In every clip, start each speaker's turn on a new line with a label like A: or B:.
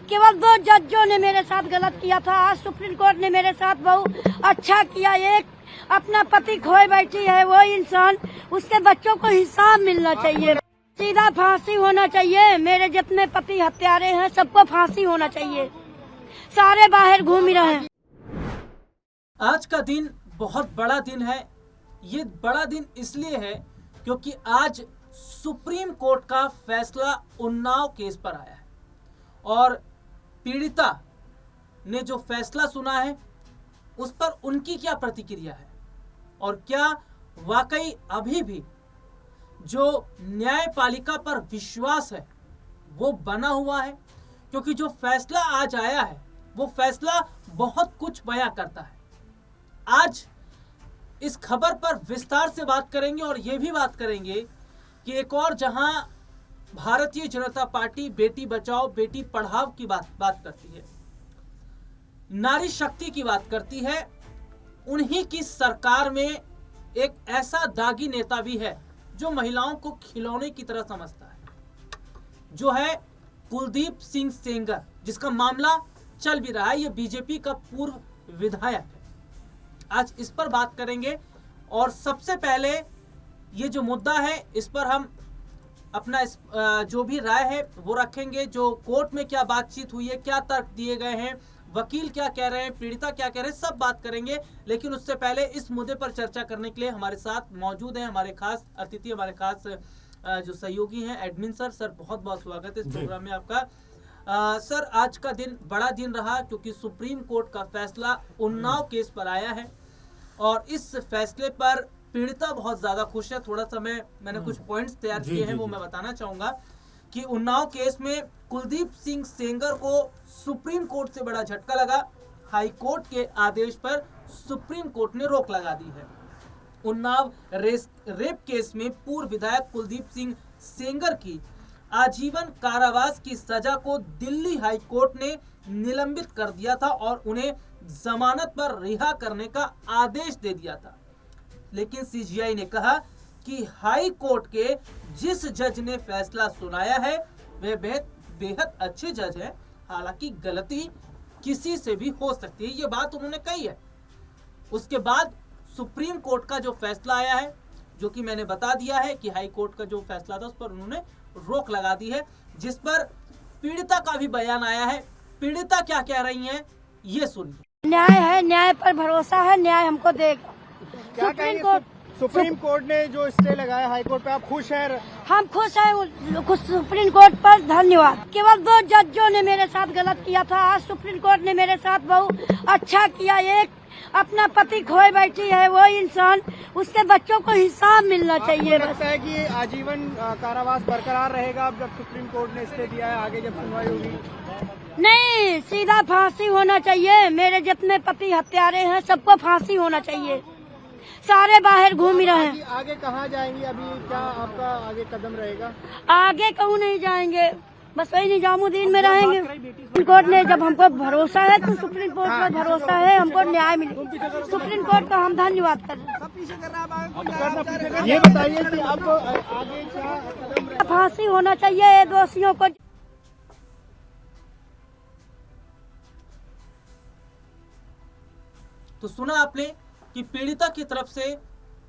A: केवल 2 जजों ने मेरे साथ गलत किया था। आज सुप्रीम कोर्ट ने मेरे साथ बहुत अच्छा किया। एक अपना पति खोए बैठी है वो इंसान, उसके बच्चों को हिसाब मिलना चाहिए, सीधा फांसी होना चाहिए। मेरे जितने पति हत्यारे हैं सबको फांसी होना चाहिए। सारे बाहर घूम ही रहे हैं।
B: आज का दिन बहुत बड़ा दिन है। ये बड़ा दिन इसलिए है क्योंकि आज सुप्रीम कोर्ट का फैसला उन्नाव केस पर आया है और पीड़िता ने जो फैसला सुना है उस पर उनकी क्या प्रतिक्रिया है और क्या वाकई अभी भी जो न्यायपालिका पर विश्वास है वो बना हुआ है, क्योंकि जो फैसला आज आया है वो फैसला बहुत कुछ बयां करता है। आज इस खबर पर विस्तार से बात करेंगे और ये भी बात करेंगे कि एक और जहां भारतीय जनता पार्टी बेटी बचाओ बेटी पढ़ाओ की बात करती है, नारी शक्ति की बात करती है, उन्हीं की सरकार में एक ऐसा दागी नेता भी है जो महिलाओं को खिलौने की तरह समझता है, जो है कुलदीप सिंह सेंगर, जिसका मामला चल भी रहा है। ये बीजेपी का पूर्व विधायक है। आज इस पर बात करेंगे और सबसे पहले ये जो मुद्दा है इस पर हम अपना जो भी राय है वो रखेंगे। जो कोर्ट में क्या बातचीत हुई है, क्या तर्क दिए गए हैं, वकील क्या कह रहे हैं, पीड़िता क्या कह रहे हैं, सब बात करेंगे। लेकिन उससे पहले इस मुद्दे पर चर्चा करने के लिए हमारे साथ मौजूद हैं हमारे खास अतिथि, हमारे खास जो सहयोगी हैं एडमिन सर। सर बहुत बहुत स्वागत है इस प्रोग्राम में आपका। सर आज का दिन बड़ा दिन रहा क्योंकि सुप्रीम कोर्ट का फैसला उन्नाव केस पर आया है और इस फैसले पर पीड़िता बहुत ज्यादा खुश है। थोड़ा सा मैंने कुछ पॉइंट्स तैयार किए हैं वो मैं बताना चाहूंगा कि उन्नाव केस में कुलदीप सिंह सेंगर को सुप्रीम कोर्ट से बड़ा झटका लगा। हाई कोर्ट के आदेश पर सुप्रीम कोर्ट ने रोक लगा दी है। उन्नाव रेप केस में पूर्व विधायक कुलदीप सिंह सेंगर की आजीवन कारावास की सजा को दिल्ली हाई कोर्ट ने निलंबित कर दिया था और उन्हें जमानत पर रिहा करने का आदेश दे दिया था। लेकिन सीजीआई ने कहा कि हाई कोर्ट के जिस जज ने फैसला सुनाया है वे बेहद अच्छे जज हैं, हालांकि गलती किसी से भी हो सकती है, ये बात उन्होंने कही है। उसके बाद सुप्रीम कोर्ट का जो फैसला आया है, जो कि मैंने बता दिया है कि हाई कोर्ट का जो फैसला था उस पर उन्होंने रोक लगा दी है, जिस पर पीड़िता का भी बयान आया है। पीड़िता क्या कह रही हैं ये सुनिए।
A: न्याय है, न्याय पर भरोसा है, न्याय हमको देगा।
C: सुप्रीम कोर्ट ने जो स्टे लगाया हाई कोर्ट पे, आप खुश हैं?
A: हम खुश हैं सुप्रीम कोर्ट पर, धन्यवाद। केवल 2 जजों ने मेरे साथ गलत किया था। आज सुप्रीम कोर्ट ने मेरे साथ बहुत अच्छा किया। एक अपना पति खोए बैठी है वो इंसान, उसके बच्चों को हिसाब मिलना चाहिए।
C: लगता है कि आजीवन कारावास बरकरार रहेगा अब जब सुप्रीम कोर्ट ने स्टे दिया है, आगे जब सुनवाई होगी?
A: नहीं, सीधा फांसी होना चाहिए। मेरे जितने पति हत्यारे हैं सबको फांसी होना चाहिए। सारे बाहर घूम ही रहे हैं।
C: आगे कहाँ जाएंगी? अभी क्या आपका आगे कदम रहेगा?
A: आगे कहूँ नहीं जाएंगे, बस वही निजामुद्दीन में रहेंगे। सुप्रीम कोर्ट ने जब हमको भरोसा है तो सुप्रीम कोर्ट पर भरोसा है, हमको न्याय मिलेगा। सुप्रीम कोर्ट का हम धन्यवाद कर रहे हैं।
C: ये बताइए कि अब आगे क्या कदम?
A: फांसी होना चाहिए दोषियों को।
B: तो सुना आपने कि पीड़िता की तरफ से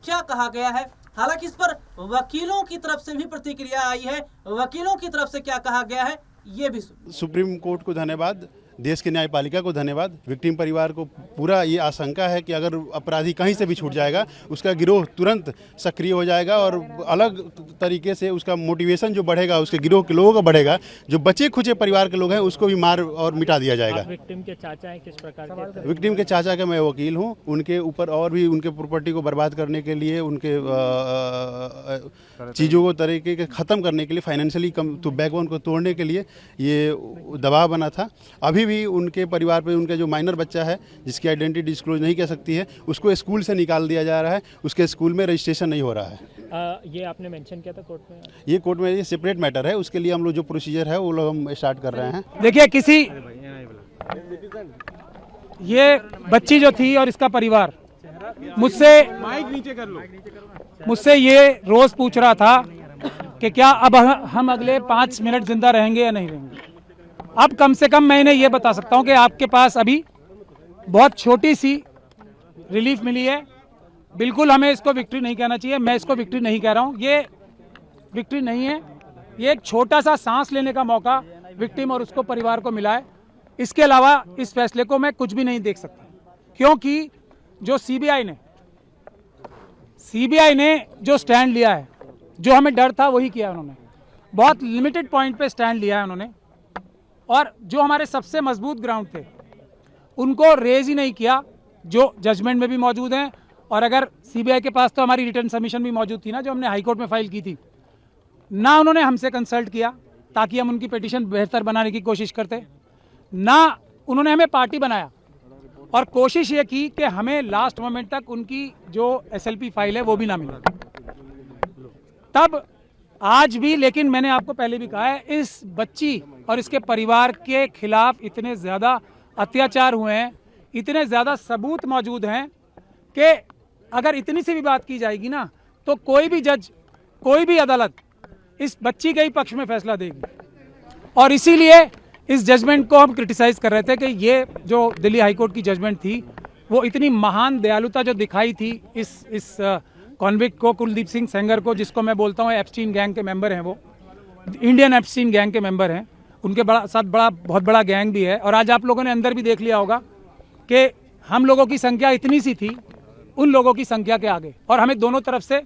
B: क्या कहा गया है। हालांकि इस पर वकीलों की तरफ से भी प्रतिक्रिया आई है। वकीलों की तरफ से क्या कहा गया है ये भी सुनिए।
D: सुप्रीम कोर्ट को धन्यवाद, देश के न्यायपालिका को धन्यवाद। विक्टिम परिवार को पूरा ये आशंका है कि अगर अपराधी कहीं से भी छूट जाएगा उसका गिरोह तुरंत सक्रिय हो जाएगा और अलग तरीके से उसका मोटिवेशन जो बढ़ेगा, उसके गिरोह के लोगों का बढ़ेगा। जो बचे खुचे परिवार के लोग हैं उसको भी मार और मिटा दिया जाएगा।
E: विक्टिम के चाचा हैं, किस प्रकार के?
D: विक्टिम के चाचा का मैं वकील हूँ। उनके ऊपर और भी उनके प्रॉपर्टी को बर्बाद करने के लिए, उनके चीज़ों को तरीके के ख़त्म करने के लिए, फाइनेंशियली कम तो बैकबोन को तोड़ने के लिए ये दबाव बना था। अभी भी उनके परिवार पे उनका जो माइनर बच्चा है जिसकी आइडेंटिटी डिस्क्लोज नहीं कर सकती है, उसको स्कूल से निकाल दिया जा रहा है। उसके स्कूल में रजिस्ट्रेशन नहीं हो रहा है।
E: ये आपने मेंशन किया था कोर्ट में?
D: ये कोर्ट में ये सेपरेट मैटर है, उसके लिए हम लोग जो प्रोसीजर है वो लोग हम स्टार्ट कर रहे हैं।
F: देखिए, किसी ये बच्ची जो थी और इसका परिवार मुझसे ये रोज पूछ रहा था कि क्या अब हम अगले 5 मिनट जिंदा रहेंगे या नहीं रहेंगे। अब कम से कम मैं इन्हें ये बता सकता हूं कि आपके पास अभी बहुत छोटी सी रिलीफ मिली है। बिल्कुल हमें इसको विक्ट्री नहीं कहना चाहिए, मैं इसको विक्ट्री नहीं कह रहा हूं, ये विक्ट्री नहीं है, ये एक छोटा सा सांस लेने का मौका विक्टिम और उसको परिवार को मिला है। इसके अलावा इस फैसले को मैं कुछ भी नहीं देख सकता, क्योंकि जो सीबीआई ने जो स्टैंड लिया है, जो हमें डर था वही किया उन्होंने। बहुत लिमिटेड पॉइंट पे स्टैंड लिया है उन्होंने, और जो हमारे सबसे मजबूत ग्राउंड थे उनको रेज ही नहीं किया, जो जजमेंट में भी मौजूद हैं। और अगर सीबीआई के पास तो हमारी रिटर्न सबमिशन भी मौजूद थी ना, जो हमने हाईकोर्ट में फाइल की थी, ना उन्होंने हमसे कंसल्ट किया ताकि हम उनकी पिटीशन बेहतर बनाने की कोशिश करते, ना उन्होंने हमें पार्टी बनाया, और कोशिश ये की कि हमें लास्ट मोमेंट तक उनकी जो एसएलपी फाइल है वो भी ना मिले। तब आज भी, लेकिन मैंने आपको पहले भी कहा है, इस बच्ची और इसके परिवार के खिलाफ इतने ज़्यादा अत्याचार हुए हैं, इतने ज़्यादा सबूत मौजूद हैं कि अगर इतनी सी भी बात की जाएगी ना, तो कोई भी जज, कोई भी अदालत इस बच्ची के ही पक्ष में फैसला देगी। और इसीलिए इस जजमेंट को हम क्रिटिसाइज कर रहे थे कि ये जो दिल्ली हाईकोर्ट की जजमेंट थी, वो इतनी महान दयालुता जो दिखाई थी इस कॉन्विक्ट को, कुलदीप सिंह सेंगर को, जिसको मैं बोलता हूँ एप्स्टीन गैंग के मेंबर हैं, वो इंडियन एप्स्टीन गैंग के मेंबर हैं, उनके बहुत बड़ा गैंग भी है। और आज आप लोगों ने अंदर भी देख लिया होगा कि हम लोगों की संख्या इतनी सी थी उन लोगों की संख्या के आगे, और हमें दोनों तरफ से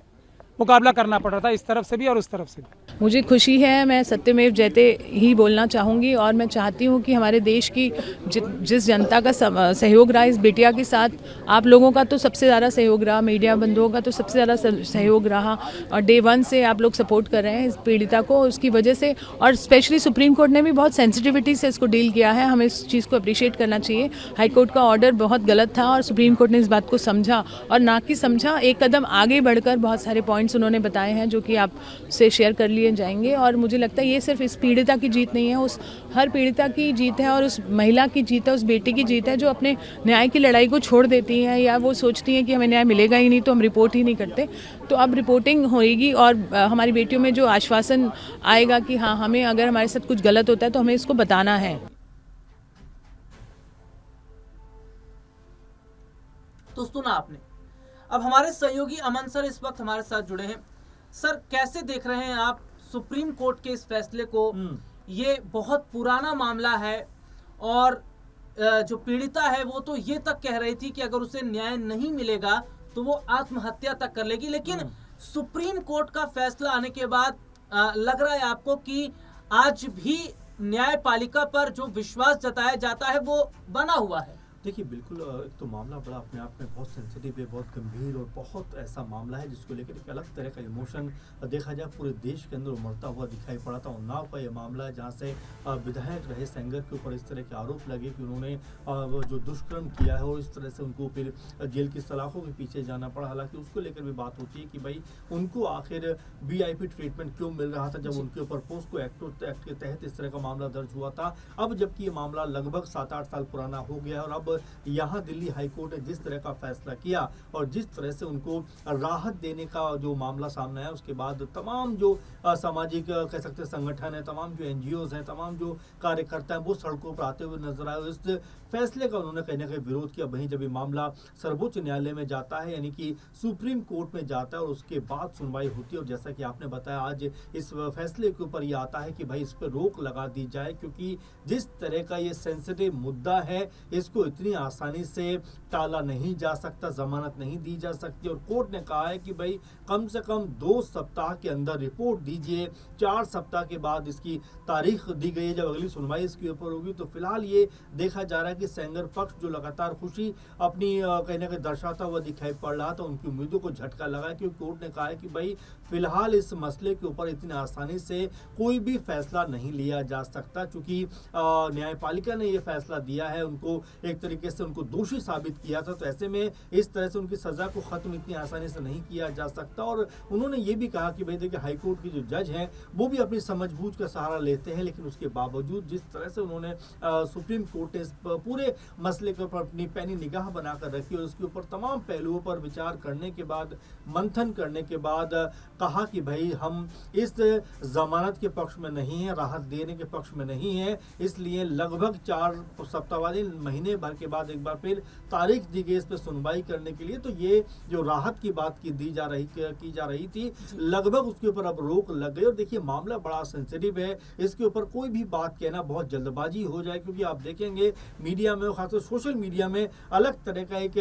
F: मुकाबला करना पड़ रहा था, इस तरफ से भी और उस तरफ से भी।
G: मुझे खुशी है, मैं सत्यमेव जयते ही बोलना चाहूँगी, और मैं चाहती हूँ कि हमारे देश की जिस जनता का सहयोग रहा इस बिटिया के साथ, आप लोगों का तो सबसे ज़्यादा सहयोग रहा, मीडिया बंधुओं का तो सबसे ज़्यादा सहयोग रहा, और डे 1 से आप लोग सपोर्ट कर रहे हैं इस पीड़िता को, उसकी वजह से। और स्पेशली सुप्रीम कोर्ट ने भी बहुत सेंसिटिविटी से इसको डील किया है, हमें इस चीज़ को अप्रिशिएट करना चाहिए। हाई कोर्ट का ऑर्डर बहुत गलत था और सुप्रीम कोर्ट ने इस बात को समझा, और ना कि समझा, एक कदम आगे बढ़कर बहुत सारे पॉइंट्स उन्होंने बताए हैं जो कि आपसे शेयर कर लिए जाएंगे। और मुझे लगता है ये सिर्फ इस पीड़िता की जीत नहीं है, उस हर पीड़िता की जीत है, और उस महिला की जीत है, उस बेटी की जीत है जो अपने न्याय की लड़ाई को छोड़ देती है, या वो सोचती है कि हमें न्याय मिलेगा ही नहीं तो हम रिपोर्ट ही नहीं करते। तो अब रिपोर्टिंग होएगी, और हमारी बेटियों में जो आश्वासन आएगा कि हाँ, हमें अगर हमारे साथ कुछ गलत होता है तो हमें इसको बताना है।
B: तो सुना आपने। अब हमारे सहयोगी अमन सर इस वक्त हमारे साथ जुड़े हैं। सर, कैसे देख रहे हैं आप सुप्रीम कोर्ट के इस फैसले को? ये बहुत पुराना मामला है, और जो पीड़िता है वो तो ये तक कह रही थी कि अगर उसे न्याय नहीं मिलेगा तो वो आत्महत्या तक कर लेगी, लेकिन सुप्रीम कोर्ट का फैसला आने के बाद लग रहा है आपको कि आज भी न्यायपालिका पर जो विश्वास जताया जाता है वो बना हुआ है?
H: देखिए, बिल्कुल, एक तो मामला बड़ा अपने आप में बहुत सेंसिटिव है, बहुत गंभीर और बहुत ऐसा मामला है जिसको लेकर एक अलग तरह का इमोशन देखा जाए पूरे देश के अंदर उमड़ता हुआ दिखाई पड़ा था। उन्नाव का ये मामला है जहाँ से विधायक रहे सेंगर के ऊपर इस तरह के आरोप लगे कि उन्होंने जो दुष्कर्म किया है और इस तरह से उनको फिर जेल की सलाखों के पीछे जाना पड़ा। हालांकि उसको लेकर भी बात होती है कि भाई उनको आखिर VIP ट्रीटमेंट क्यों मिल रहा था जब उनके ऊपर पोस्को एक्ट के तहत इस तरह का मामला दर्ज हुआ था। अब जबकि ये मामला लगभग 7-8 साल पुराना हो गया, और अब यहाँ दिल्ली हाई कोर्ट ने जिस तरह का फैसला किया और जिस तरह से उनको राहत देने का जो मामला सामने आया, उसके बाद तमाम जो सामाजिक कह सकते हैं संगठन है, तमाम जो NGOs हैं, तमाम जो कार्यकर्ता हैं, वो सड़कों पर आते हुए नजर आए। इस फैसले का उन्होंने कहीं ना कहीं विरोध किया। वहीं जब ये मामला सर्वोच्च न्यायालय में जाता है, यानी कि सुप्रीम कोर्ट में जाता है, और उसके बाद सुनवाई होती है, और जैसा कि आपने बताया आज इस फैसले के ऊपर ये आता है कि भाई इस पर रोक लगा दी जाए, क्योंकि जिस तरह का ये सेंसिटिव मुद्दा है इसको इतनी आसानी से टाला नहीं जा सकता, जमानत नहीं दी जा सकती। और कोर्ट ने कहा है कि भाई कम से कम 2 सप्ताह के अंदर रिपोर्ट दीजिए। 4 सप्ताह के बाद इसकी तारीख दी गई है जब अगली सुनवाई इसके ऊपर होगी। तो फिलहाल ये देखा जा रहा है कि सेंगर पक्ष जो लगातार खुशी अपनी कहीं ना कहीं दर्शाता हुआ दिखाई पड़ रहा था, उनकी उम्मीदों को झटका लगा, क्योंकि कोर्ट ने कहा है कि भाई फिलहाल इस मसले के ऊपर इतनी आसानी से कोई भी फैसला नहीं लिया जा सकता, क्योंकि न्यायपालिका ने यह फैसला दिया है, उनको एक तरीके से उनको दोषी साबित किया था। तो ऐसे में इस तरह से उनकी सजा को खत्म इतनी आसानी से नहीं किया जा सकता। और उन्होंने ये भी कहा कि भाई देखिए हाईकोर्ट के जो जज हैं वो भी अपनी समझबूझ का सहारा लेते हैं, लेकिन उसके बावजूद जिस तरह से उन्होंने सुप्रीम कोर्ट ने इस पूरे मसले के ऊपर अपनी पैनी निगाह बनाकर रखी और उसके ऊपर तमाम पहलुओं पर विचार करने के बाद, मंथन करने के बाद कहा कि भाई हम इस जमानत के पक्ष में नहीं है, राहत देने के पक्ष में नहीं है, इसलिए लगभग 4 सप्ताह वाले महीने भर के बाद एक बार फिर तारीख दी गई इस पर सुनवाई करने के लिए। तो ये जो राहत की बात की जा रही थी, लगभग उसके ऊपर अब रोक लग गई। और देखिए मामला बड़ा सेंसिटिव है, इसके ऊपर कोई भी बात कहना बहुत जल्दबाजी हो जाए, क्योंकि आप देखेंगे मीडिया में, खासकर सोशल मीडिया में अलग तरह का एक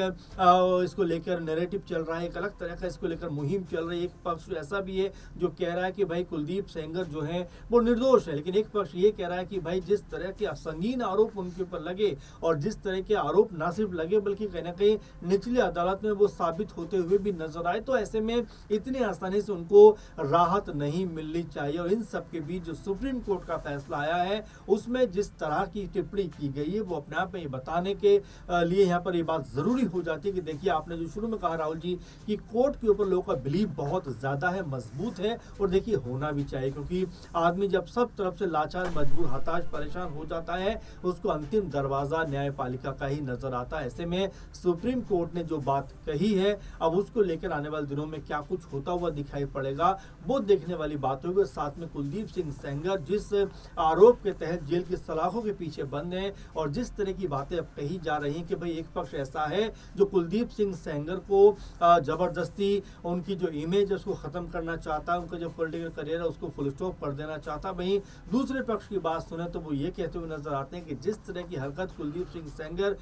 H: इसको लेकर नैरेटिव चल रहा है, एक अलग तरह का इसको लेकर मुहिम चल रही है। एक पक्ष ऐसा भी है जो कह रहा है कि भाई कुलदीप सेंगर जो है वो निर्दोष है, लेकिन एक पक्ष ये कह रहा है कि भाई जिस तरह के संगीन आरोप उनके ऊपर लगे और जिस तरह के आरोप ना सिर्फ लगे बल्कि कहीं ना कहीं निचली अदालत में वो साबित होते हुए भी नजर आए, तो ऐसे में इतनी आसानी से उनको राहत नहीं मिलनी चाहिए। और इन सब के बीच जो सुप्रीम कोर्ट का फैसला आया है उसमें जिस तरह की टिप्पणी की गई है वो अपने आप में बताने के लिए यहाँ पर ये बात जरूरी हो जाती है कि देखिए आपने जो शुरू में कहा राहुल जी कि कोर्ट के ऊपर लोगों का बिलीव बहुत ज्यादा है, मजबूत है, और देखिए होना भी चाहिए, क्योंकि आदमी जब सब तरफ से लाचार, मजबूर, हताश, परेशान हो जाता है उसको अंतिम दरवाजा न्यायपालिका का ही नजर आता है। ऐसे में सुप्रीम कोर्ट ने जो बात कही है अब उसको लेकर आने वाले दिनों में क्या कुछ होता हुआ दिखाई पड़ेगा वो देखने वाली बात होगी। साथ में कुलदीप सिंह सेंगर जिस आरोप के तहत जेल की सलाखों के पीछे बंद है और जिस तरह की बातें अब कही जा रही हैं कि भाई एक पक्ष ऐसा है जो कुलदीप सिंह सेंगर को जबरदस्ती उनकी जो इमेज है उसको खत्म करना चाहता है, उनका जो पॉलिटिकल करियर है उसको फुल स्टॉप कर देना चाहता है। वहीं दूसरे पक्ष की बात सुने तो वो ये कहते हुए नजर आते हैं कि जिस तरह की हरकत कुलदीप सिंह सेंगर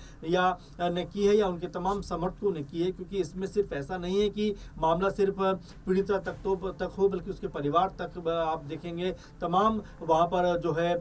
H: ने की है या उनके तमाम समर्थकों ने की है, क्योंकि इसमें सिर्फ ऐसा नहीं है कि मामला सिर्फ पीड़िता तक हो बल्कि उसके परिवार तक आप देखेंगे तमाम वहाँ पर जो है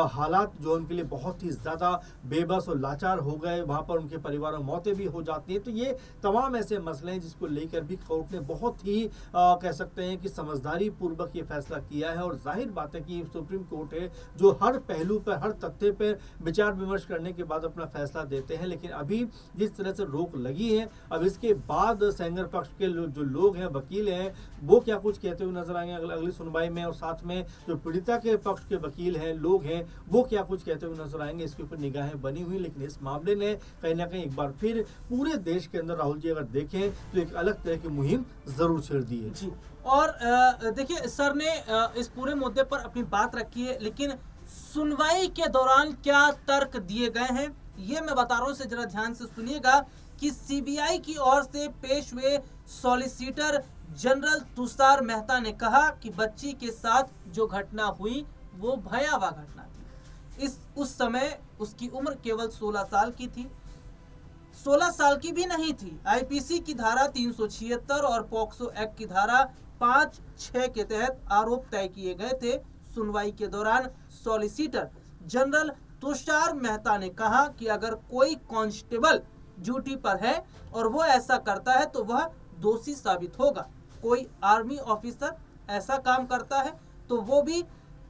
H: हालात जो उनके लिए बहुत ही ज़्यादा बेबस और लाचार हो गए, वहाँ पर उनके परिवारों मौतें भी हो जाती हैं। तो ये तमाम ऐसे मसले हैं जिसको लेकर भी कोर्ट ने बहुत ही कह सकते हैं कि समझदारी पूर्वक ये फैसला किया है। और जाहिर बात है कि सुप्रीम कोर्ट है जो हर पहलू पर, हर तथ्य पर विचार विमर्श करने के बाद अपना फैसला देते हैं, लेकिन अभी जिस तरह से रोक लगी है अब इसके बाद सेंगर पक्ष के जो लोग हैं, वकील हैं, वो क्या कुछ कहते हुए नजर आएंगे अगली सुनवाई में, और साथ में जो पीड़िता के पक्ष के वकील हैं, लोग हैं, वो क्या कुछ कहते हुए नजर आएंगे, इसके ऊपर निगाहें बनी हुई। लेकिन इस मामले ने कहीं ना कहीं एक बार फिर पूरे देश के अंदर राहुल जी अगर देखें तो एक अलग तरह की मुहिम जरूर छेड़ दी है
B: जी। और देखिए सर ने इस पूरे मुद्दे पर अपनी बात रखी है, लेकिन सुनवाई के दौरान क्या तर्क दिए गए हैं ये मैं बता रहा हूं, जरा ध्यान से सुनिएगा कि सीबीआई की ओर से पेश हुए सॉलिसिटर जनरल तुषार मेहता ने कहा कि बच्ची के साथ जो घटना हुई वो भयावह घटना थी। उस समय उसकी उम्र केवल 16 साल की थी, 16 साल की भी नहीं थी। आईपीसी की धारा 376 और पॉक्सो एक्ट की धारा 5(6) के तहत आरोप तय किए गए थे। सुनवाई के दौरान सॉलिसिटर जनरल तुषार मेहता ने कहा कि अगर कोई कांस्टेबल ड्यूटी पर है और वो ऐसा करता है तो वह दोषी साबित होगा। कोई आर्मी ऑफिसर ऐसा काम करता है तो वो भी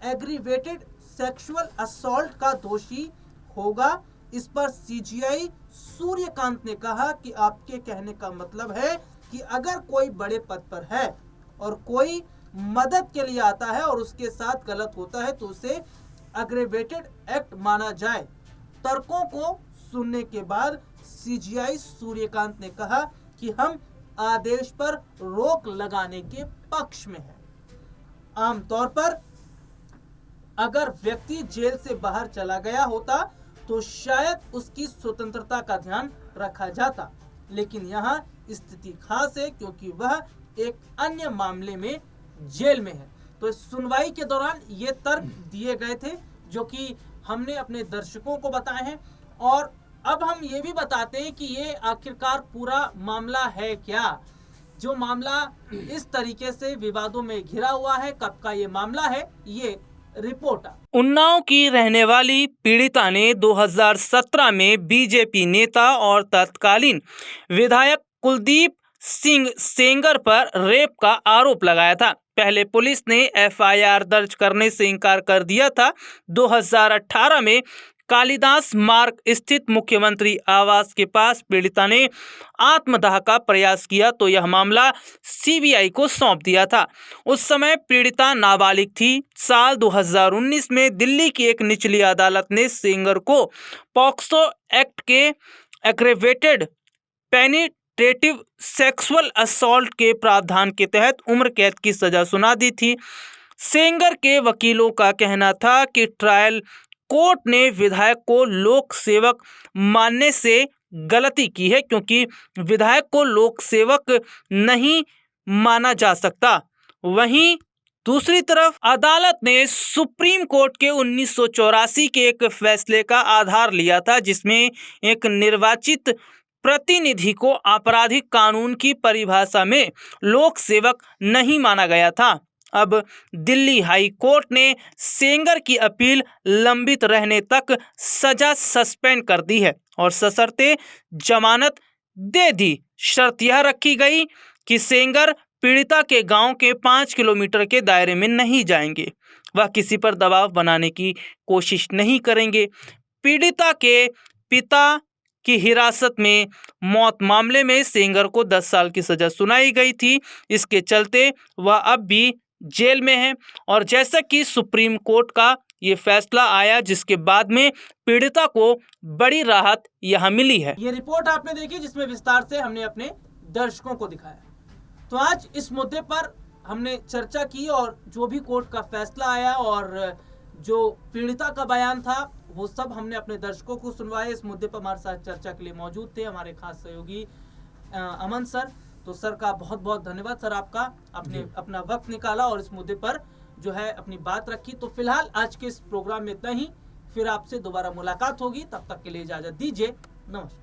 B: एग्रीवेटेड सेक्सुअल असॉल्ट का दोषी होगा। इस पर सीजीआई सूर्यकांत ने कहा कि आपके कहने का मतलब है कि अगर कोई बड़े पद पर है और कोई मदद के लिए आता है और उसके साथ गलत होता है तो उसे एग्रीवेटेड एक्ट माना जाए। तर्कों को सुनने के बाद सीजीआई सूर्यकांत ने कहा कि हम आदेश पर रोक लगाने के पक्ष में हैं। आमतौर पर अगर व्यक्ति जेल से बाहर चला गया होता तो शायद उसकी स्वतंत्रता का ध्यान रखा जाता, लेकिन यहाँ स्थिति खास है क्योंकि वह एक अन्य मामले में जेल में है। तो इस सुनवाई के दौरान ये तर्क दिए गए थे जो कि हमने अपने दर्शकों को बताए हैं, और अब हम ये भी बताते हैं कि ये आखिरकार पूरा मामला है क्या। जो मामला इस तरीके से विवादों में घिरा हुआ है, कब का ये मामला है, ये रिपोर्ट। उन्नाव की रहने वाली पीड़िता ने 2017 में बीजेपी नेता और तत्कालीन विधायक कुलदीप सिंह सेंगर पर रेप का आरोप लगाया था। पहले पुलिस ने एफआईआर दर्ज करने से इनकार कर दिया था। 2018 में कालिदास मार्ग स्थित मुख्यमंत्री आवास के पास पीड़िता ने आत्मदाह का प्रयास किया तो यह मामला सीबीआई को सौंप दिया था। उस समय पीड़िता नाबालिग थी। साल 2019 में दिल्ली की एक निचली अदालत ने सेंगर को पॉक्सो एक्ट के एग्रेवेटेड पेनिट्रेटिव सेक्सुअल असॉल्ट के प्रावधान के तहत उम्र कैद की सजा सुना दी थी। सेंगर के वकीलों का कहना था कि ट्रायल कोर्ट ने विधायक को लोक सेवक मानने से गलती की है, क्योंकि विधायक को लोक सेवक नहीं माना जा सकता। वहीं दूसरी तरफ अदालत ने सुप्रीम कोर्ट के 1984 के एक फैसले का आधार लिया था, जिसमें एक निर्वाचित प्रतिनिधि को आपराधिक कानून की परिभाषा में लोक सेवक नहीं माना गया था। अब दिल्ली हाई कोर्ट ने सेंगर की अपील लंबित रहने तक सजा सस्पेंड कर दी है और सशर्ते जमानत दे दी। शर्त यह रखी गई कि सेंगर पीड़िता के गांव के 5 किलोमीटर के दायरे में नहीं जाएंगे। वह किसी पर दबाव बनाने की कोशिश नहीं करेंगे। पीड़िता के पिता की हिरासत में मौत मामले में सेंगर को 10 साल की सजा सुनाई गई थी। इसके चलते वह अब भी जेल में है और जैसा कि सुप्रीम कोर्ट का ये फैसला आया, जिसके बाद में पीड़िता को बड़ी राहत यहाँ मिली है। ये रिपोर्ट आपने देखी जिसमें विस्तार से हमने अपने दर्शकों को दिखाया। तो आज इस मुद्दे पर हमने चर्चा की और जो भी कोर्ट का फैसला आया और जो पीड़िता का बयान था वो सब हमने अपने दर्शकों को सुनवाया। इस मुद्दे पर हमारे साथ चर्चा के लिए मौजूद थे हमारे खास सहयोगी अमन सर। तो सर का बहुत बहुत धन्यवाद सर, आपका आपने अपना वक्त निकाला और इस मुद्दे पर जो है अपनी बात रखी। तो फिलहाल आज के इस प्रोग्राम में इतना ही, फिर आपसे दोबारा मुलाकात होगी, तब तक के लिए इजाजत दीजिए, नमस्कार।